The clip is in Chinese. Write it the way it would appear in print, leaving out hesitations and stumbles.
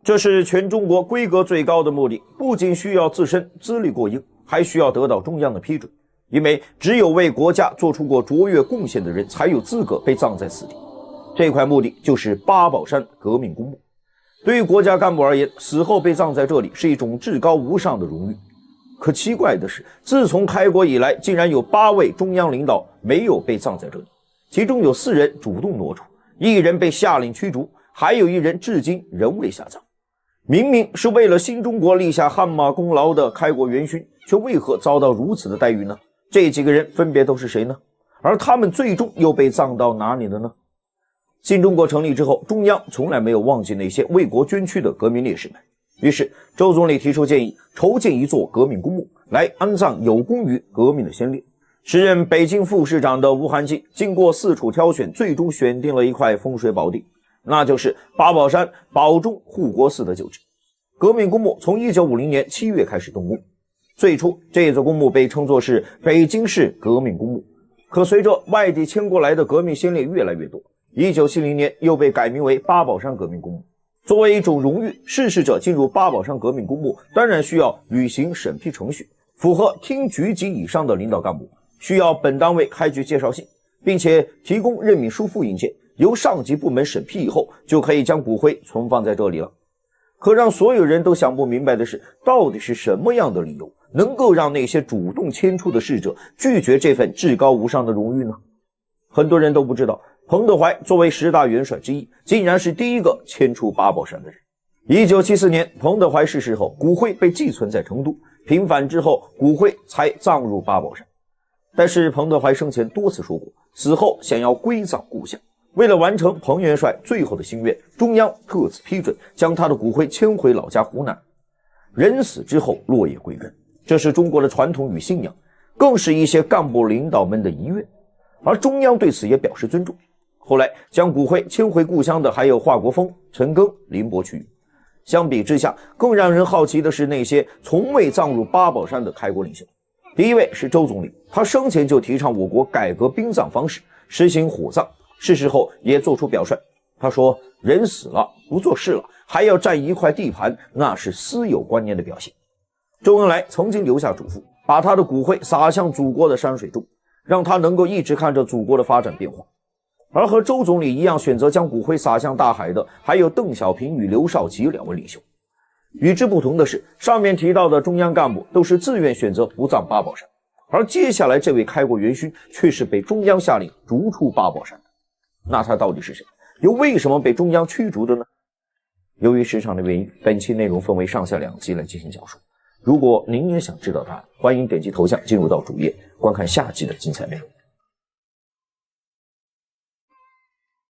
這是全中國規格最高的目的，不僅需要自身資歷過硬，還需要得到中央的批准。因為只有為國家做出過卓越貢獻的人，才有資格被葬在此地。這塊墓地就是八寶山革命公墓。對於國家幹部而言，死後被葬在這裡是一種至高無上的榮譽。可奇怪的是，自從開國以來，竟然有8位中央領導沒有被葬在這裡，其中有4人主動挪出，1人被下令驅逐，還有1人至今仍未下葬。明明是為了新中國立下汗馬功勞的開國元勳，卻為何遭到如此的待遇呢？這幾個人分別都是誰呢？而他們最終又被葬到哪裡了呢？新中國成立之後，中央從來沒有忘記那些为國捐軀的革命烈士們。於是周總理提出建議，籌建一座革命公墓，來安葬有功於革命的先烈。时任北京副市長的吳漢基經過4處挑選，最終選定了一塊風水寶地，那就是八寶山寶鐘護國寺的舊址。革命公墓從1950年7月開始動工，最初這座公墓被稱作是北京市革命公墓，可隨着外地遷過來的革命先烈越來越多，1970年又被改名為八寶山革命公墓。作為一種榮譽，逝世者進入八寶山革命公墓當然需要履行審批程序，符合厅局級以上的領導幹部需要本單位開具介紹信，並且提供任命書複印件，由上級部門審批以後，就可以將骨灰存放在這裡了。可讓所有人都想不明白的是，到底是什麼樣的理由能夠讓那些主動遷出的逝者拒絕這份至高無上的榮譽呢？很多人都不知道，彭德懷作為10大元帥之一，竟然是第一個遷出八寶山的人。1974年，彭德懷逝世後，骨灰被寄存在成都，平反之後，骨灰才葬入八寶山。但是彭德懷生前多次說過，死後想要歸葬故鄉。為了完成彭元帥最後的心願，中央特此批准將他的骨灰遷回老家湖南。人死之後，落葉歸根，這是中國的傳統與信仰，更是一些幹部領導們的遺願。而中央對此也表示尊重。後來將骨灰遷回故鄉的還有華國鋒、陳赓、林伯渠。相比之下，更讓人好奇的是那些從未葬入八寶山的開國領袖。第一位是周總理，他生前就提倡我國改革殯葬方式，實行火葬，逝世後也做出表率。他說，人死了不做事了，還要占一塊地盤，那是私有觀念的表現。周恩來曾經留下囑咐，把他的骨灰撒向祖國的山水中，讓他能夠一直看着祖國的發展變化。而和周總理一樣選擇將骨灰撒向大海的，還有鄧小平與劉少奇2位領袖。與之不同的是，上面提到的中央幹部都是自願選擇不葬八寶山，而接下來這位開國元勳卻是被中央下令逐出八寶山的。那他到底是誰？又為什麼被中央驅逐的呢？由於時長的原因，本期內容分為上下2集來進行講述。如果您也想知道答案，歡迎點擊頭像進入到主頁，觀看下集的精彩內容。